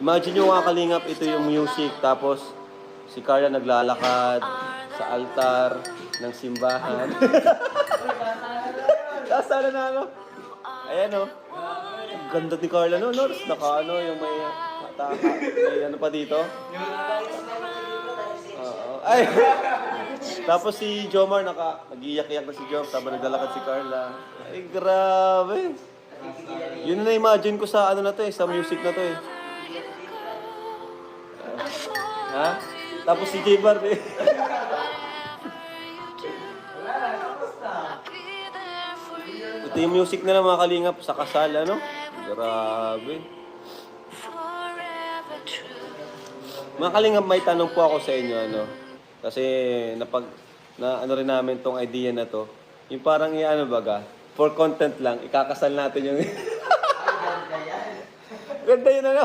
Imagine nyo mga kalingap, ito yung music, tapos si Carla naglalakad sa altar ng simbahan. Sasala na ano? Ayan o. Ang ganda ni Carla no, no? Naka ano, yung may may ano pa dito. Oo. Ay! Tapos si Jomar nag-iyak-iyak na si Jom, sabang naglalakad si Carla. Ay, grabe. Yun na imagine ko sa ano na to eh, sa music na to eh. Ha? Tapos si J-Bar eh. Ito yung music nila mga kalingap sa kasal, ano? Grabe. Mga kalingap, may tanong po ako sa inyo, ano? Kasi ano rin namin tong idea na to. Yung parang ano baga, for content lang, ikakasal natin yung... Ganda yun ano?